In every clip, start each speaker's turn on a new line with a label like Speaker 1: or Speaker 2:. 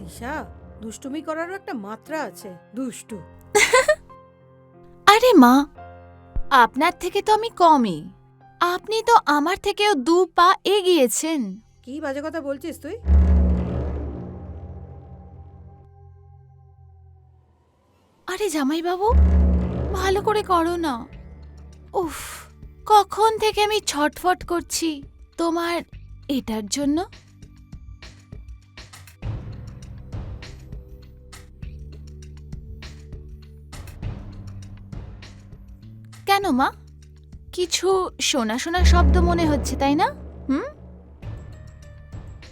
Speaker 1: দিশা, দুষ্টুমি করারও একটা মাত্রা আছে। দুষ্টু।
Speaker 2: আরে মা, আপনার থেকে তো আমি কমই। আপনি তো আমার থেকেও 2 পা এগিয়েছেন।
Speaker 1: কি বাজে কথা বলছিস তুই?
Speaker 2: আরে জামাইবাবু, ভালো করে করো না। উফ, কখন থেকে আমি ছটফট করছি তোমার এটার জন্য। কেন মা, কিছু শোনা শোনা শব্দ মনে হচ্ছে তাই না?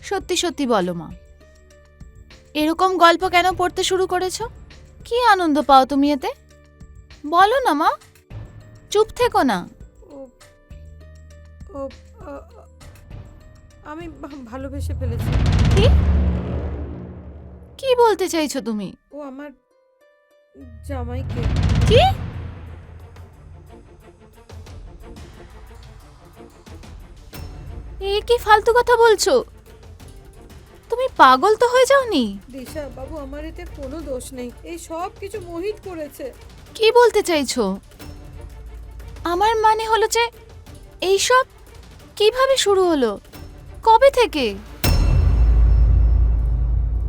Speaker 2: সত্যি সত্যি বলো মা, এরকম গল্প কেন পড়তে শুরু করেছো? কি আনন্দ পাও তুমি এতে? বলো না মা, চুপ থেকো না।
Speaker 1: ও ও আ, আমি ভালোবেসে ফেলেছি।
Speaker 2: কি কি বলতে চাইছো তুমি?
Speaker 1: ও আমার জামাইকে।
Speaker 2: কি? এ কি ফালতু কথা বলছো? তুমি পাগল তো হয়ে যাওনি?
Speaker 1: দিশা বাবু, আমার এতে কোনো দোষ নেই। এই সব কিছু মোহিত করেছে।
Speaker 2: কি বলতে চাইছো? আমার মানে হলো যে এইসব কিভাবে শুরু হলো, কবে থেকে?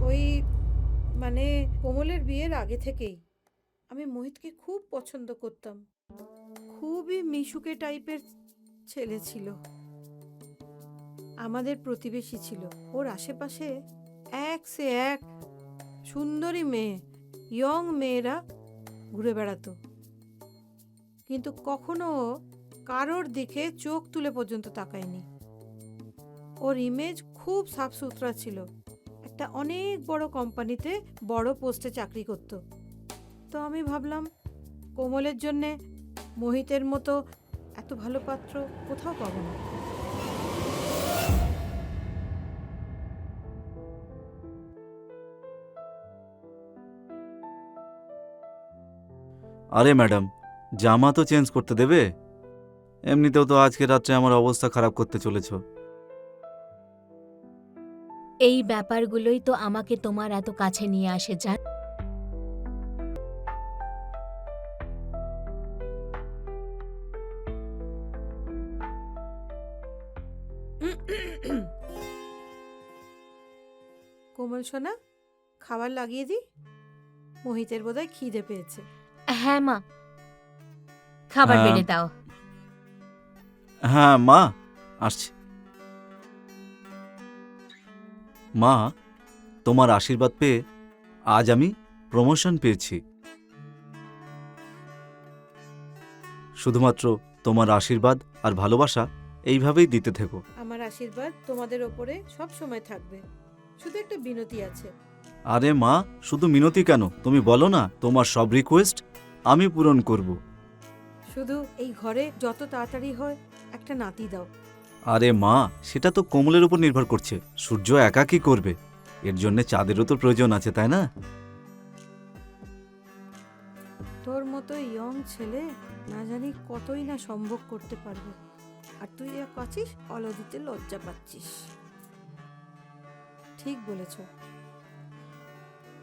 Speaker 1: ওই মানে কোমলের বিয়ের আগে থেকেই আমি মোহিতকে খুব পছন্দ করতাম। খুবই মিশুকে টাইপের ছেলে ছিল। আমাদের প্রতিবেশী ছিল। ওর আশেপাশে এক সে এক সুন্দরী মেয়ে, ইয়ং মেয়েরা ঘুরে বেড়াতো, কিন্তু কখনো কারোর দিকে চোখ তুলে পর্যন্ত তাকায়নি। ওর ইমেজ খুব সাফ সুতরা ছিল। একটা অনেক বড় কোম্পানিতে বড় পোস্টে চাকরি করত। তো আমি ভাবলাম কোমলের জন্যে মোহিতের মতো এত ভালো পাত্র কোথাও পাবো না।
Speaker 3: আরে ম্যাডাম, জামা তো চেঞ্জ করতে দেবে। এমনিতেও তো আজকে রাত্রে আমার অবস্থা খারাপ করতে চলেছ।
Speaker 4: এই ব্যাপারগুলোই তো আমাকে তোমার এত কাছে নিয়ে আসে, জান।
Speaker 1: কোমল সোনা, খাবার লাগিয়ে দি। মোহিতের বোধহয় খিদে পেয়েছে।
Speaker 4: হ্যাঁ মা, খাবার
Speaker 3: হ্যাঁ।
Speaker 4: বেড়ে দাও।
Speaker 3: হ্যাঁ মা, আসছি। মা, তোমার আশীর্বাদ পেয়ে আজ আমি প্রমোশন পেয়েছি। শুধুমাত্র তোমার আশীর্বাদ আর ভালোবাসা এইভাবেই দিতে থেকো।
Speaker 1: আমার আশীর্বাদ তোমাদের ওপরে সব সময় থাকবে। শুধু একটা বিনতি আছে।
Speaker 3: আরে মা, শুধু মিনতি কেন, তুমি বলো না, তোমার সব রিকোয়েস্ট আমি পূরণ করব।
Speaker 1: শুধু এই ঘরে যত তাড়াতাড়ি হয় একটা নাতি দাও।
Speaker 3: আরে মা, সেটা তো কোমলের উপর নির্ভর করছে। সূর্য একা কি করবে? এর জন্য চাঁদেরও তো প্রয়োজন আছে, তাই না?
Speaker 1: তোর মতো ইয়ং ছেলে না জানি কতই না সম্ভব করতে পারবে, আর তুই যা পাচ্ছিস অল দিতে লজ্জা পাচ্ছিস। ঠিক বলেছ।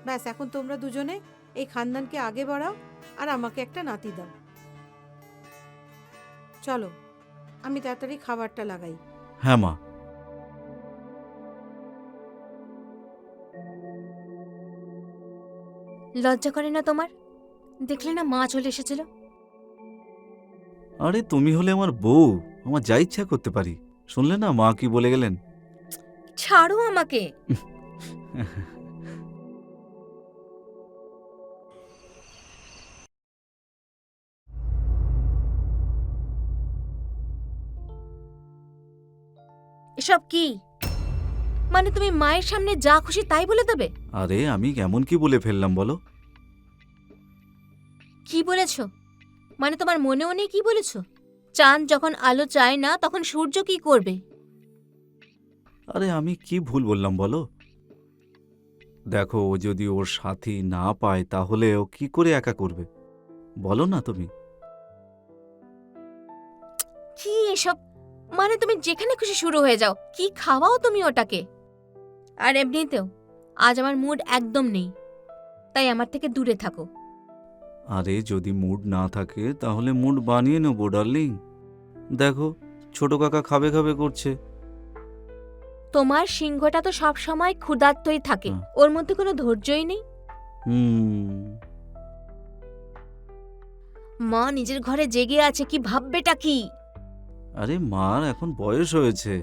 Speaker 1: ব্যাস, এখন তোমরা দুজনে এই খানদানকে আগে বাড়াও আর আমাকে একটা নাতি দাও। চলো, আমি তাড়াতাড়ি খাবারটা লাগাই।
Speaker 3: হ্যাঁ মা।
Speaker 4: লজ্জা করে না তোমার? দেখলে না মা চলে এসেছিল।
Speaker 3: আরে তুমি হলে আমার বউ, আমার যা ইচ্ছা করতে পারি। শুনলে না মা কি বলে গেলেন?
Speaker 4: ছাড়ো আমাকে। এসব কি? মানে তুমি মায়ের সামনে যা খুশি তাই বলে দেবে?
Speaker 3: আরে আমি এমন কি বলে ফেললাম বলো?
Speaker 4: কি বলেছো? মানে তোমার মনেও নেই কি বলেছো? চাঁদ যখন আলো চায় না তখন সূর্য কি করবে?
Speaker 3: আরে আমি কি ভুল বললাম বলো? দেখো, ও যদি ওর সাথী না পায় তাহলে ও কি করে একা করবে বলো না তুমি?
Speaker 4: কি এসব? মানে তুমি যেখানে খুশি শুরু হয়ে যাও। কি খাওয়াও তুমি ওটাকে? আর এমনিতেও আজ আমার মুড একদম নেই, তাই আমার থেকে দূরে থাকো।
Speaker 3: আরে যদি মুড না থাকে তাহলে মুড বানিয়ে নেবো ডার্লিং। দেখো ছোট কাকা খাবে খাবে করছে।
Speaker 4: তোমার সিংহটা তো সব সময় ক্ষুধার্তই থাকে,
Speaker 3: হুম।
Speaker 4: ওর মধ্যে কোনো ধৈর্যই নেই।
Speaker 3: হুম।
Speaker 4: মা নিজের ঘরে জেগে আছে, কি ভাববেটা কি?
Speaker 3: আরে মার এখন বয়স হয়েছে,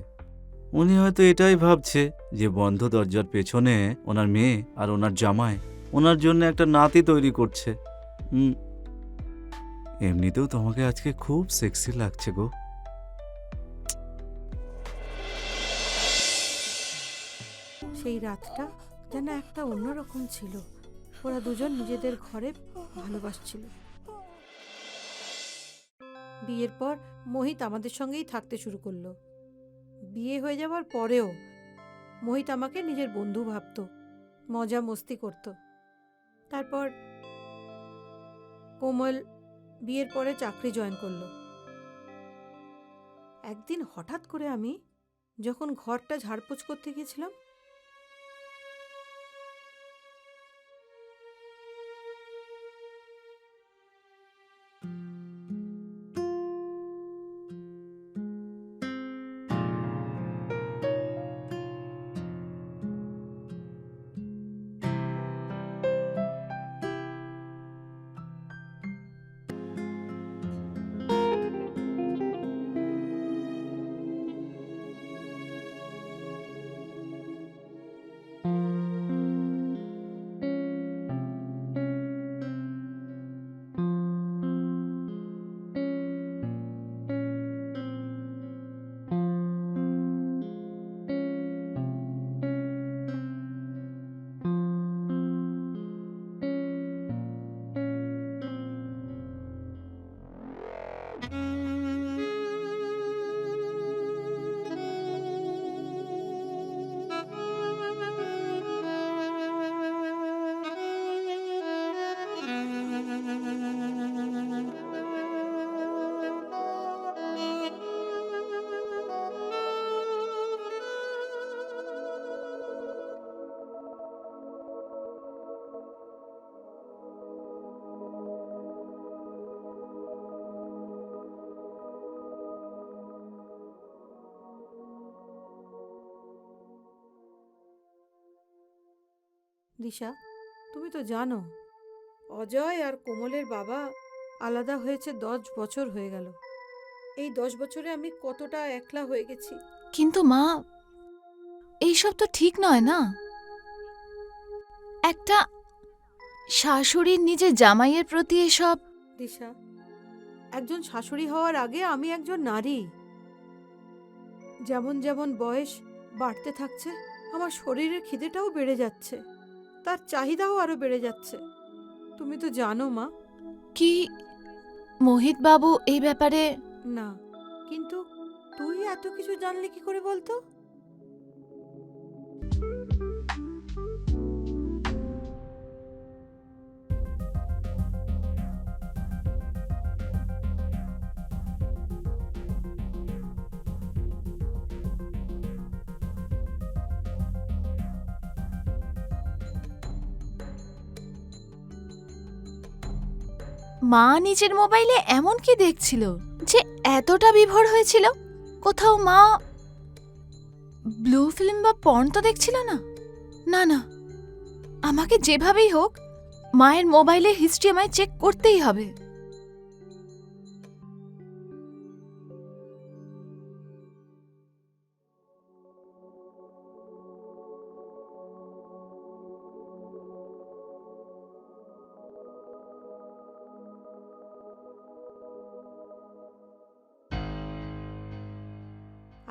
Speaker 3: উনি হয়তো এটাই ভাবছে যে বন্ধ দরজার পেছনে ওনার মেয়ে আর ওনার জামাই ওনার জন্য একটা নাতি তৈরি করছে। এমনিতেও তোমাকে আজকে খুব সেক্সি লাগছে গো।
Speaker 1: সেই রাতটা যেন একটা অন্যরকম ছিল। ওরা দুজন নিজেদের ঘরে ভালোবাসছিল। বিয়ের পর মোহিত আমাদের সঙ্গেই থাকতে শুরু করলো। বিয়ে হয়ে যাওয়ার পরেও মোহিত আমাকে নিজের বন্ধু ভাবতো, মজা মস্তি করত। তারপর কোমল বিয়ের পরে চাকরি জয়েন করলো। একদিন হঠাৎ করে আমি যখন ঘরটা ঝাড়পোছ করতে গিয়েছিলাম, দিশা, তুমি তো জানো অজয় আর কোমলের বাবা আলাদা হয়েছে 10 বছর হয়ে গেল। এই 10 বছরে আমি কতটা একলা হয়ে গেছি।
Speaker 2: কিন্তু মা, এইসব তো ঠিক নয় না। একটা শাশুড়ির নিজের জামাইয়ের প্রতি এসব।
Speaker 1: দিশা, একজন শাশুড়ি হওয়ার আগে আমি একজন নারী। যেমন যেমন বয়স বাড়তে থাকছে আমার শরীরের খিদেটাও বেড়ে যাচ্ছে, তার চাহিদাও আরো বেড়ে যাচ্ছে। তুমি তো জানো মা।
Speaker 2: কি মোহিত বাবু এই ব্যাপারে?
Speaker 1: না, কিন্তু তুই এত কিছু জানলি কি করে বলতো?
Speaker 2: মা নিজের মোবাইলে এমন কি দেখছিল যে এতটা বিভোর হয়েছিল? কোথাও মা ব্লু ফিল্ম বা পর্ন তো দেখছিল না? না না, আমাকে যেভাবেই হোক মায়ের মোবাইলের হিস্ট্রি আমায় চেক করতেই হবে।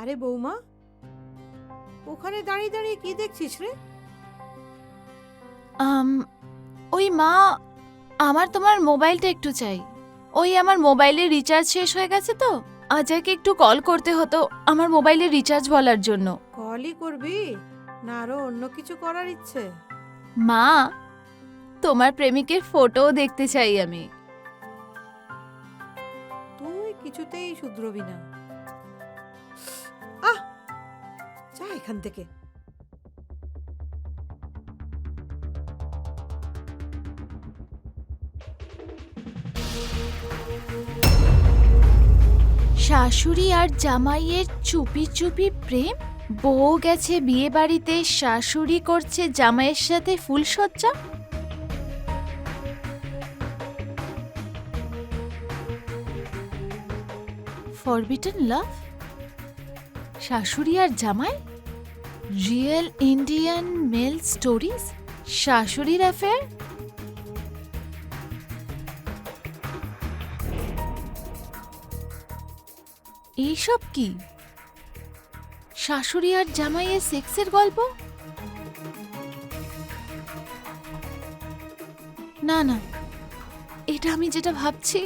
Speaker 1: আরে বৌমা, ওখানে দাঁড়িয়ে দাঁড়িয়ে কি দেখছিস রে?
Speaker 2: ওই মা, আমার তোমার মোবাইলটা একটু চাই। ওই আমার মোবাইলের রিচার্জ শেষ হয়ে গেছে তো আজকে একটু কল করতে হতো আমার মোবাইলের রিচার্জ বলার জন্য।
Speaker 1: কলই করবি না আরো অন্য কিছু করার ইচ্ছে?
Speaker 2: মা, তোমার প্রেমিকের ফটোও দেখতে চাই আমি।
Speaker 1: তুই কিছুতেই শুধরবি না। আহ, যা এখান থেকে।
Speaker 2: শাশুড়ি আর জামাইয়ের চুপি চুপি প্রেম, বউ গেছে বিয়ে বাড়িতে, শাশুড়ি করছে জামাইয়ের সাথে ফুলসজ্জা। ফরবিডেন লাভ, শাশুড়ি আর জামাই, রিয়েল ইন্ডিয়ান মেল স্টোরিজ, শাশুড়ির অ্যাফেয়ার। এইসব কি? শাশুড়ি আর জামাইয়ের সেক্সের গল্প? না না, এটা আমি যেটা ভাবছি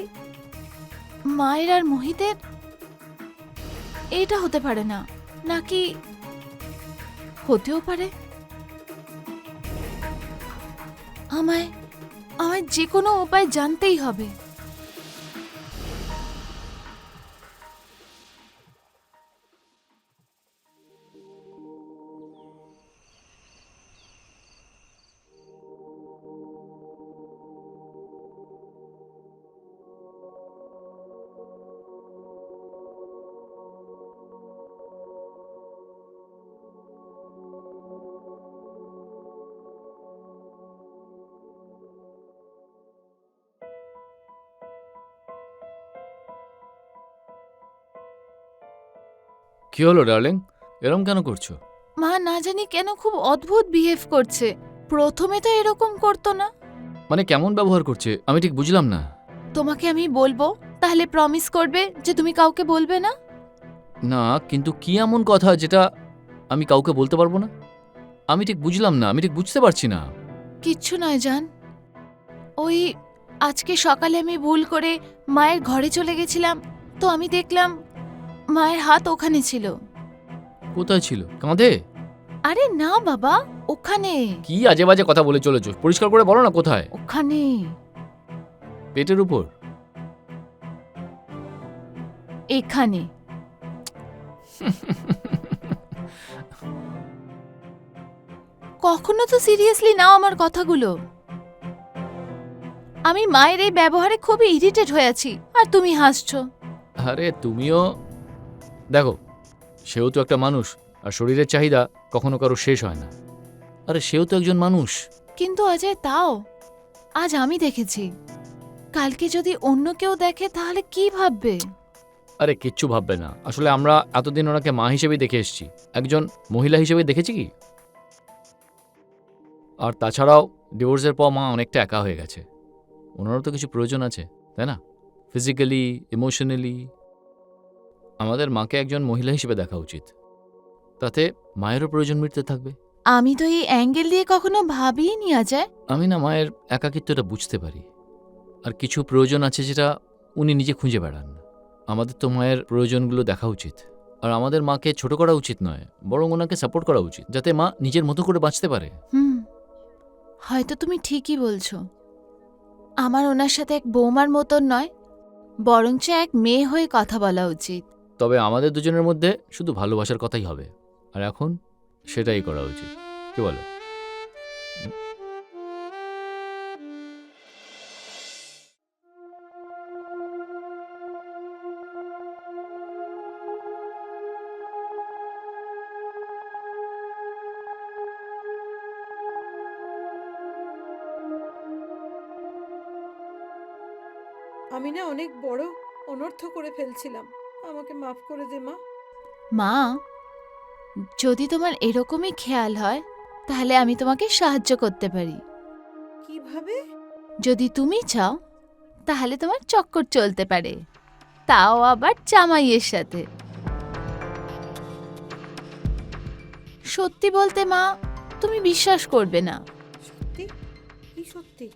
Speaker 2: মায়ের আর মোহিতের, এটা হতে পারে না। নাকি হতেও পারে। আমায় আমায় যে কোনো উপায় জানতেই হবে।
Speaker 5: কি হলো ডার্লিং, এরম কেন করছো?
Speaker 2: মা না জানি কেন খুব অদ্ভুত বিহেভ করছে। প্রথমে তো এরকম করতো না।
Speaker 5: মানে কেমন ব্যবহার করছে আমি ঠিক বুঝলাম না।
Speaker 2: তোমাকে আমি বলবো, তাহলে প্রমিস করবে যে তুমি কাউকে বলবে না?
Speaker 5: না, কিন্তু কি এমন কথা যেটা আমি কাউকে বলতে পারবো না? আমি ঠিক বুঝলাম না, আমি ঠিক বুঝতে পারছি না।
Speaker 2: কিচ্ছু নয় জান, ওই আজকে সকালে আমি ভুল করে মায়ের ঘরে চলে গেছিলাম, তো আমি দেখলাম মায়ের হাত ওখানে ছিল।
Speaker 5: কোথায় ছিল? কাঁধে?
Speaker 2: আরে না বাবা, ওখানে
Speaker 5: কি আজে বাজে কথা বলে চলেছো, পরিষ্কার করে বলো না কোথায়।
Speaker 2: ওখানে
Speaker 5: পেটের উপর?
Speaker 2: এখানে। কখনো তো সিরিয়াসলি নাও আমার কথাগুলো। আমি মায়ের এই ব্যবহারে খুবই ইরিটেট হয়ে আছি, আর তুমি হাসছো।
Speaker 5: আরে তুমিও দেখো, সেও তো একটা মানুষ, আর শরীরের চাহিদা কখনো কারো শেষ হয় না। আরে সেও তো একজন মানুষ।
Speaker 2: কিন্তু অজয়, তাও আজ আমি দেখেছি, কালকে যদি অন্য কেউ দেখে তাহলে কি ভাববে?
Speaker 5: আরে কিচ্ছু ভাববে না। আসলে আমরা এতদিন ওনাকে মা হিসেবেই দেখে এসেছি, একজন মহিলা হিসেবে দেখেছি কি। আর তাছাড়াও ডিভোর্সের পর মা অনেকটা একা হয়ে গেছে। ওনারও তো কিছু প্রয়োজন আছে, তাই না? Physically, emotionally. আমাদের মাকে একজন মহিলা হিসেবে দেখা উচিত, তাতে মায়েরও প্রয়োজন মিটতে থাকবে।
Speaker 2: আমি তো এই অ্যাঙ্গেল দিয়ে কখনো ভাবিনি অজয়।
Speaker 5: আমি না মায়ের একাকিত্বটা বুঝতে পারি, আর কিছু প্রয়োজন আছে যেটা উনি নিজে খুঁজে বেড়ান। আমাদের তো মায়ের প্রয়োজনগুলো দেখা উচিত, আর আমাদের মাকে ছোট করা উচিত নয়, বরং ওনাকে সাপোর্ট করা উচিত, যাতে মা নিজের মতো করে বাঁচতে পারে।
Speaker 2: হয়তো তুমি ঠিকই বলছো। আমার ওনার সাথে এক বৌমার মতন নয়, বরঞ্চ এক মেয়ে হয়ে কথা বলা উচিত।
Speaker 5: তবে আমাদের দুজনের মধ্যে শুধু ভালোবাসার কথাই হবে, আর এখন সেটাই করা উচিত। কি বলো?
Speaker 1: আমি না অনেক বড় অনর্থ করে ফেলছিলাম, আমাকে মাফ করে দে মা।
Speaker 2: মা, যদি তোমার এরকমই খেয়াল হয় তাহলে আমি তোমাকে সাহায্য করতে পারি।
Speaker 1: কিভাবে?
Speaker 2: যদি তুমি চাও তাহলে তোমার চক্কর চলতে পারে, তাও আবার জামাইয়ের সাথে। সত্যি বলতে মা, তুমি বিশ্বাস করবে না,
Speaker 1: সত্যি? কি সত্যি?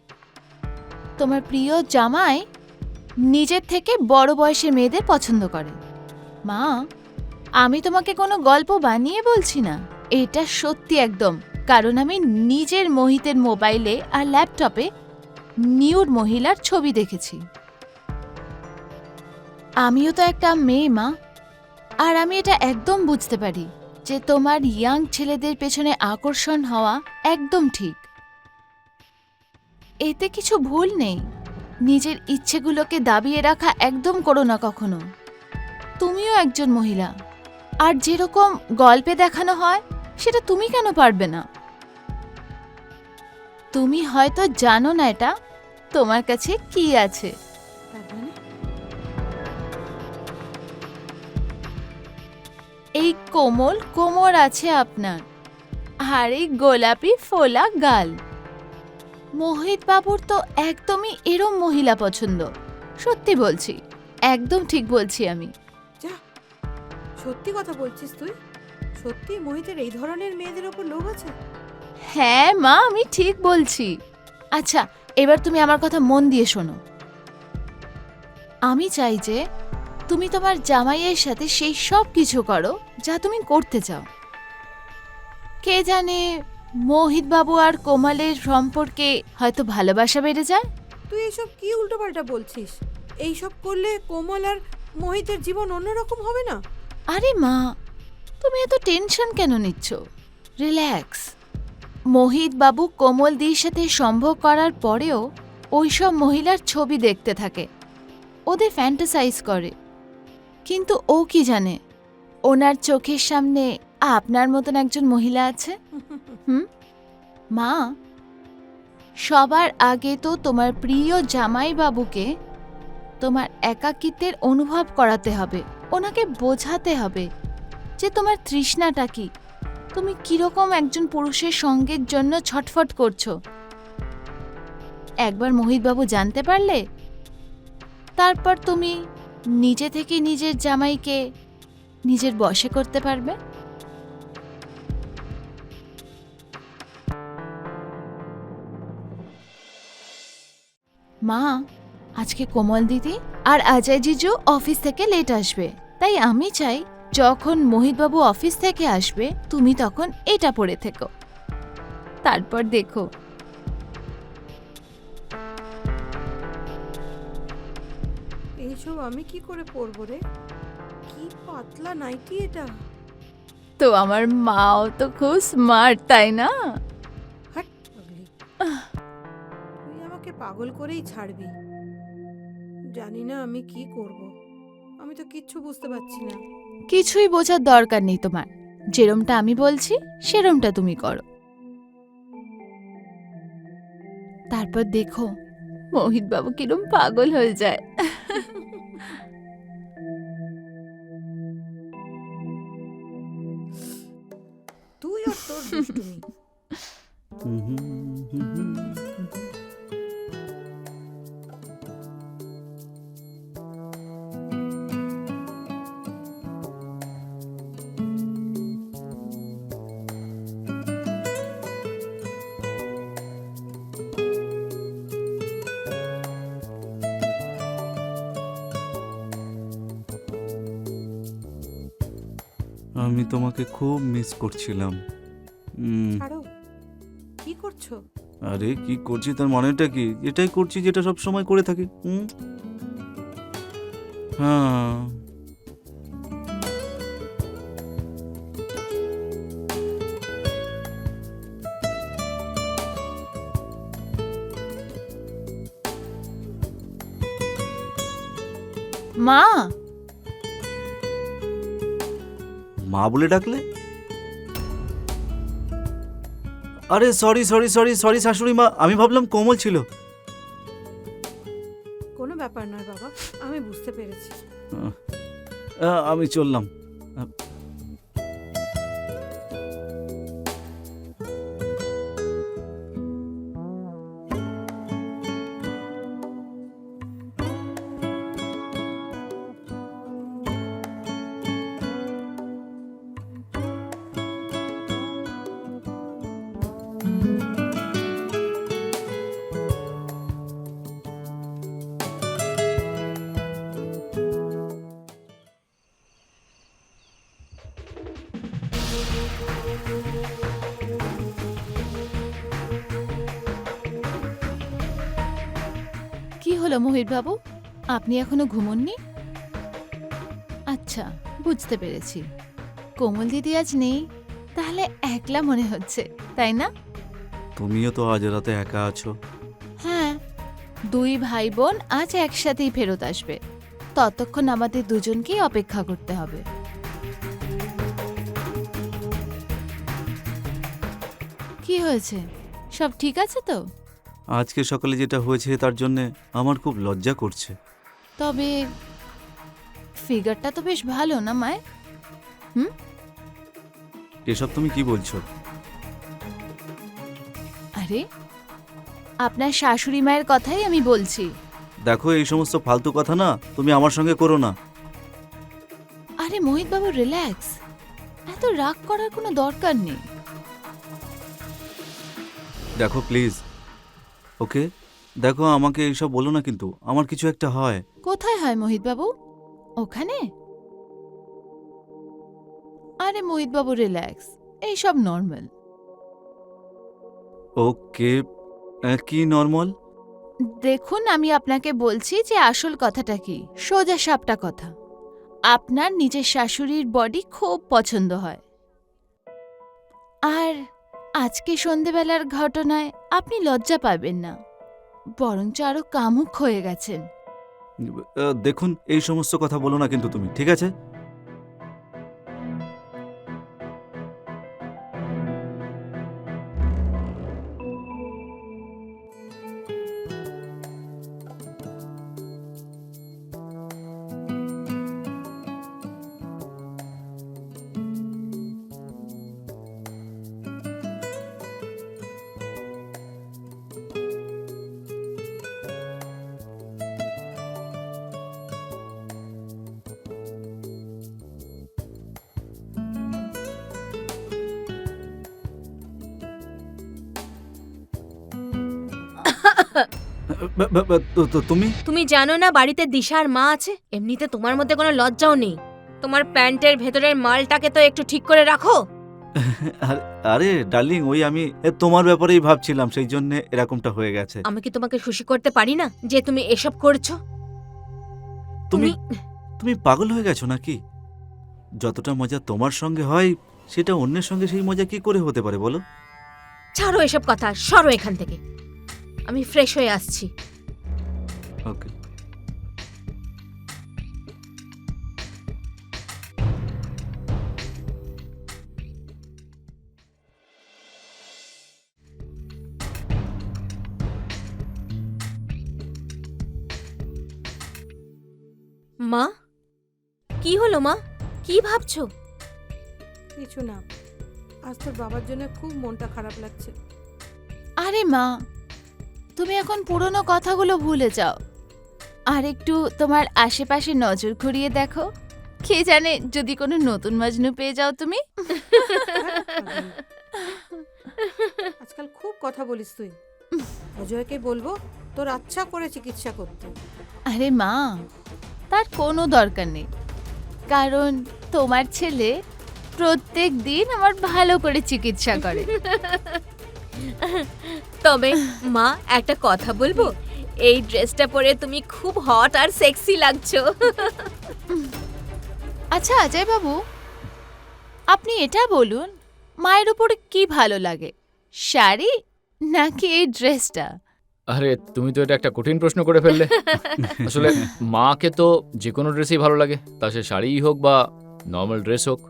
Speaker 2: তোমার প্রিয় জামাই নিজের থেকে বড় বয়সের মেয়েদের পছন্দ করে। মা, আমি তোমাকে কোনো গল্প বানিয়ে বলছি না, এটা সত্যি একদম। কারণ আমি নিজের মোহিতের মোবাইলে আর ল্যাপটপে নিউড মহিলার ছবি দেখেছি। আমিও তো একটা মেয়ে মা, আর আমি এটা একদম বুঝতে পারি যে তোমার ইয়াং ছেলেদের পেছনে আকর্ষণ হওয়া একদম ঠিক। এতে কিছু ভুল নেই। নিজের ইচ্ছেগুলোকে দাবিয়ে রাখা একদম করো না কখনো। তুমিও একজন মহিলা, আর যেরকম গল্পে দেখানো হয় সেটা তুমি কেন পারবে না? তুমি হয়তো জানো না এটা তোমার কাছে কি আছে।
Speaker 1: তার মানে
Speaker 2: এই কোমল কোমর আছে আপনার, আর এই গোলাপি ফোলা গাল। মোহিত বাবুর তো একদমই এরম মহিলা পছন্দ। সত্যি বলছি, একদম ঠিক বলছি আমি।
Speaker 1: যা, সত্যি কথা বলছিস তুই? সত্যি মোহিতের এই ধরনের মেয়েদের ওপর লোভ আছে?
Speaker 2: হ্যাঁ মা, আমি ঠিক বলছি। আচ্ছা, এবার তুমি আমার কথা মন দিয়ে শোনো। আমি চাই যে তুমি তোমার জামাইয়ের সাথে সেই সব কিছু করো যা তুমি করতে চাও। কে জানে, মোহিত বাবু আর কোমলের সম্পর্কে হয়তো ভালোবাসা বেড়ে যায়।
Speaker 1: তুই এইসব কি উল্টোপাল্টা বলছিস? এইসব করলে কোমল আর মোহিতের জীবন অন্যরকম হবে না?
Speaker 2: আরে মা, তুমি এত টেনশন কেন নিচ্ছ? রিল্যাক্স। মোহিত বাবু কোমল দির সাথে সম্ভোগ করার পরেও ওইসব মহিলার ছবি দেখতে থাকে, ওদের ফ্যান্টাসাইজ করে। কিন্তু ও কি জানে ওনার চোখের সামনে আপনার মতন একজন মহিলা আছে। মা, সবার আগে তো তোমার প্রিয় জামাই বাবুকে তোমার একাকিত্বের অনুভব করাতে হবে। ওনাকে বোঝাতে হবে যে তোমার তৃষ্ণাটা কি, তুমি কিরকম একজন পুরুষের সঙ্গের জন্য ছটফট করছো। একবার মোহিতবাবু জানতে পারলে তারপর তুমি নিজে থেকে নিজের জামাইকে নিজের বশে করতে পারবে। মা, আজকে কোমল দিদি আর অজয় জিজু অফিস থেকে লেট আসবে, তাই আমি চাই যখন মোহিতবাবু অফিস থেকে আসবে তুমি তখন এটা পরে থেকো। তারপর দেখো।
Speaker 1: এইসব আমি কি করে পরবো রে? কি পাতলা নাইটি এটা!
Speaker 2: তো আমার মাও তো খুব স্মার্ট, তাই না?
Speaker 1: হাট পাগলি, তুই আমাকে পাগল করেই ছাড়বি। জানি না আমি কি করব, আমি তো কিচ্ছু বুঝতে পারছি না।
Speaker 2: কিছুই বোঝার দরকার নেই তোমার। যেরমটা আমি বলছি সেরমটা তুমি করো। তারপর দেখো মোহিত বাবু কিরম পাগল হয়ে যায়।
Speaker 1: তুই আর তোর দুষ্টুমি।
Speaker 3: আমি তোমাকে খুব মিস করছিলাম।
Speaker 1: ছাড়ো, কি করছো?
Speaker 3: আরে কি করছি তার মানেটা কি? এটাই করছি যেটা সব সময় করে থাকি। হ্যাঁ,
Speaker 2: মা,
Speaker 3: মা বলে ডাকলে? আরে সরি সরি সরি সরি শাশুড়ি মা, আমি ভাবলাম কোমল ছিল।
Speaker 1: কোনো ব্যাপার নয় বাবা, আমি বুঝতে পেরেছি।
Speaker 3: আমি চললাম।
Speaker 2: কি হলো মোহিত বাবু, আপনি এখনো ঘুমোননি? আচ্ছা, বুঝতে পেরেছি। কোমল দিদি আজ নেই, তাহলে একলা মনে হচ্ছে, তাই না?
Speaker 3: তুমিও তো আজ রাতে একা আছো।
Speaker 2: হ্যাঁ, দুই ভাই বোন আজ একসাথেই ফেরত আসবে, ততক্ষণ আমাদের দুজনকেই অপেক্ষা করতে হবে। কি হয়েছে, সব ঠিক আছে তো?
Speaker 3: আজকে সকালে যেটা হয়েছে তার জন্যে আমার খুব লজ্জা করছে।
Speaker 2: তবে ফিগারটা তো বেশ ভালো না মায়ের?
Speaker 3: এসব তুমি কি বলছো?
Speaker 2: আরে আপনার শাশুড়ি মায়ের কথাই আমি বলছি।
Speaker 3: দেখো, এই সমস্ত ফালতু কথা না তুমি আমার সঙ্গে করো না।
Speaker 2: আরে মোহিত বাবু, রিল্যাক্স, এত রাগ করার কোনো দরকার নেই।
Speaker 3: দেখো প্লিজ, ওকে? দেখো, আমাকে এইসব বলো না, কিন্তু আমার কিছু একটা হয়।
Speaker 2: কোথায় হয় মোহিত বাবু? ওখানে? আরে মোহিত বাবু, রিল্যাক্স, এইসব নর্মাল।
Speaker 3: ওকে, কি নর্মাল?
Speaker 2: দেখুন, আমি আপনাকে বলছি যে আসল কথাটা কি, সোজা সাপটা কথা। আপনার নিজের শাশুড়ির বডি খুব পছন্দ হয়, আর আজকে সন্ধেবেলার ঘটনায় আপনি লজ্জা পাবেন না, বরঞ্চ আরো কামুক হয়ে গেছেন।
Speaker 3: দেখুন, এই সমস্ত কথা বলো না কিন্তু তুমি, ঠিক আছে? তুমি
Speaker 4: তুমি জানো না বাড়িতে দিশার মা আছে? এমনিতে তোমার মধ্যে কোনো লজ্জাও নেই। তোমার প্যান্টের ভেতরের মালটাকে তো একটু ঠিক করে রাখো।
Speaker 3: আরে ডার্লিং, ওই আমি তোমার ব্যাপারেই ভাবছিলাম, সেই জন্য এরকমটা হয়ে গেছে।
Speaker 4: আমি কি তোমাকে খুশি করতে পারি না যে তুমি এসব করছো?
Speaker 3: তুমি তুমি পাগল হয়ে গেছো নাকি? যতটা মজা তোমার সঙ্গে হয়, সেটা অন্যের সঙ্গে সেই মজা কি করে হতে পারে বলো?
Speaker 4: ছাড়ো এসব কথা, সরো এখান থেকে। আমি ফ্রেশ হয়ে আসছি।
Speaker 3: ওকে।
Speaker 4: মা, কি হলো মা? কি ভাবছো?
Speaker 1: কিছু না, আজ তোর বাবার জন্য খুব মনটা খারাপ লাগছে।
Speaker 2: আরে মা, তুমি এখন পুরনো কথাগুলো ভুলে যাও, আর একটু তোমার আশেপাশে নজর ঘুরিয়ে দেখো। কে জানে, যদি কোনো নতুন মজনু পেয়ে যাও তুমি।
Speaker 1: আজকাল খুব কথা বলিস তুই। অজয়কে বলবো তোর আচ্ছা করে চিকিৎসা করতে।
Speaker 2: আরে মা, তার কোনো দরকার নেই, কারণ তোমার ছেলে প্রত্যেক দিন আমার ভালো করে চিকিৎসা করে।
Speaker 4: তবে মা, একটা কথা বলবো, এই ড্রেসটা পরে তুমি খুব হট আর সেক্সি লাগছো।
Speaker 2: আচ্ছা অজয় বাবু, আপনি এটা বলুন, মায়ের উপরে কি ভালো লাগে, শাড়ি নাকি এই ড্রেসটা?
Speaker 5: আরে তুমি তো এটা একটা কঠিন প্রশ্ন করে ফেললে। আসলে মাকে তো যে কোনো ড্রেসই ভালো লাগে, তা সে শাড়িই হোক বা নর্মাল ড্রেস হোক।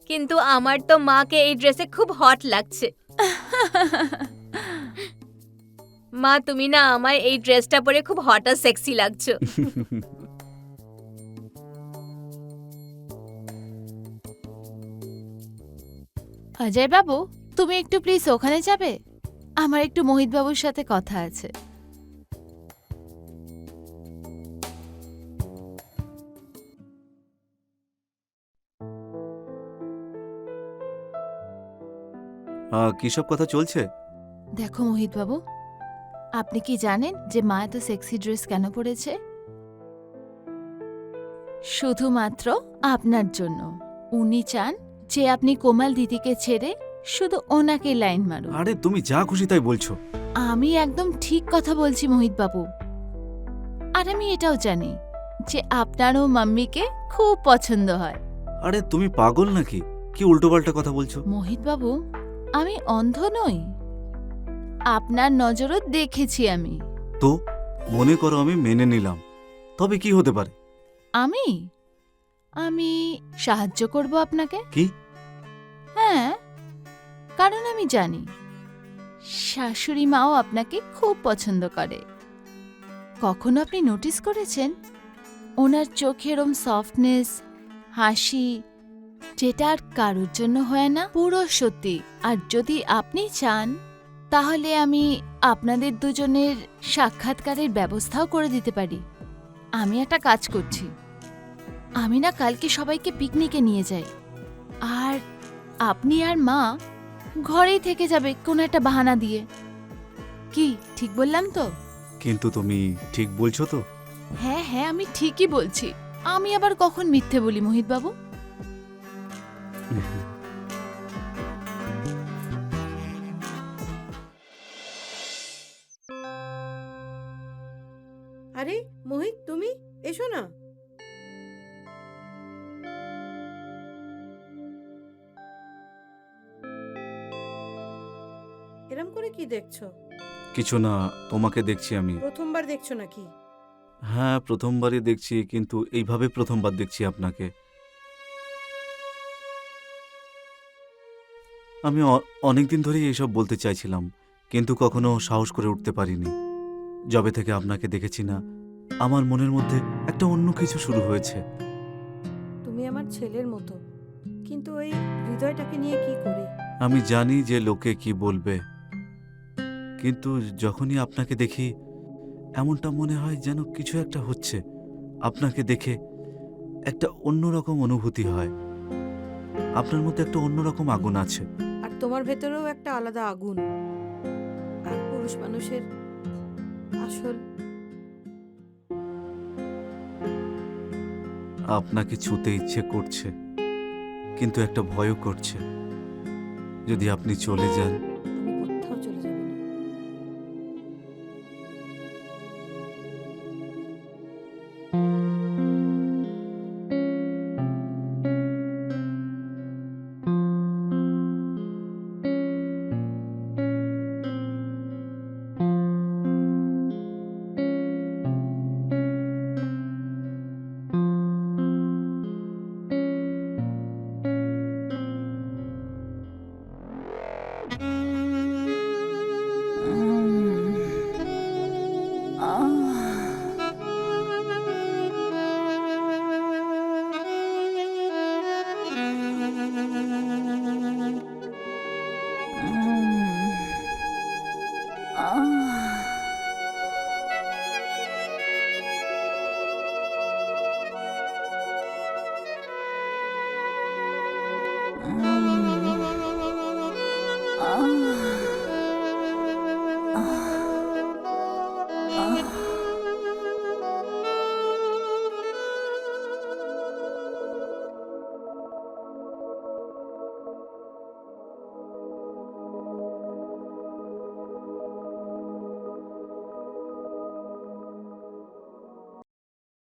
Speaker 4: কিন্তু আমার তো মাকে এই ড্রেসে খুব হট লাগছে। মা, তুমি না আমায় এই ড্রেসটা পরে খুব হট আর সেক্সি লাগছো।
Speaker 2: অজয় বাবু, তুমি একটু প্লিজ ওখানে যাবে, আমার একটু মোহিত বাবুর সাথে কথা আছে।
Speaker 3: কি সব কথা চলছে?
Speaker 2: দেখো মোহিত বাবু, আপনি কি জানেন যে মা এত সেক্সি ড্রেস কেন পরেছে? শুধুমাত্র আপনার জন্য। উনি চান যে আপনি কোমাল দিদিকে ছেড়ে শুধু ওনাকে লাইন মারুন।
Speaker 3: আরে তুমি যা খুশি তাই বলছো।
Speaker 2: আমি একদম ঠিক কথা বলছি মোহিত বাবু, আর আমি এটাও জানি যে আপনারও মাম্মিকে খুব পছন্দ হয়।
Speaker 3: আরে তুমি পাগল নাকি? কি উল্টোপাল্টা কথা বলছো?
Speaker 2: মোহিত বাবু, আমি অন্ধ নই, আপনার নজরও দেখেছি আমি।
Speaker 3: তো মনে করো আমি মেনে নিলাম, তবে কি হতে পারে?
Speaker 2: আমি আমি সাহায্য করব আপনাকে।
Speaker 3: কি?
Speaker 2: হ্যাঁ, কারণ আমি জানি শাশুড়ি মাও আপনাকে খুব পছন্দ করে। কখনো আপনি নোটিস করেছেন ওনার চোখের সফটনেস, হাসি, যেটা আর কারোর জন্য হয় না, পুরো সত্যি। আর যদি আপনি চান তাহলে আমি আপনাদের দুজনের সাক্ষাৎকারের ব্যবস্থাও করে দিতে পারি। আমি একটা কাজ করছি, আমি না কালকে সবাইকে পিকনিকে নিয়ে যাই, আর আপনি আর মা ঘরেই থেকে যাবে কোনো একটা বাহানা দিয়ে। কি ঠিক বললাম তো?
Speaker 3: কিন্তু তুমি ঠিক বলছো তো?
Speaker 2: হ্যাঁ হ্যাঁ, আমি ঠিকই বলছি। আমি আবার কখন মিথ্যে বলি মোহিত বাবু?
Speaker 1: আরে মোহিত, তুমি এসো না। এরম করে কি দেখছো?
Speaker 3: কিছু না, তোমাকে দেখছি আমি।
Speaker 1: প্রথমবার দেখছো নাকি?
Speaker 3: হ্যাঁ, প্রথমবারই দেখছি, কিন্তু এইভাবে প্রথমবার দেখছি আপনাকে। আমি অনেকদিন ধরেই এইসব বলতে চাইছিলাম, কিন্তু কখনো সাহস করে উঠতে পারিনি। যবে থেকে আপনাকে দেখেছি না, আমার মনের মধ্যে একটা অন্য কিছু শুরু হয়েছে।
Speaker 1: তুমি আমার ছেলের মতো, কিন্তু ওই হৃদয়টাকে নিয়ে কি করি?
Speaker 3: আমি জানি যে লোকে কি বলবে, কিন্তু যখনই আপনাকে দেখি এমনটা মনে হয় যেন কিছু একটা হচ্ছে। আপনাকে দেখে একটা অন্যরকম অনুভূতি হয়। আপনার মধ্যে একটা অন্যরকম আগুন আছে।
Speaker 1: আর তোমার ভেতরেও একটা আলাদা আগুন। আর পুরুষ মানুষের আসল।
Speaker 3: আপনাকে ছুতে ইচ্ছে করছে, কিন্তু একটা ভয়ও করছে। যদি আপনি চলে যান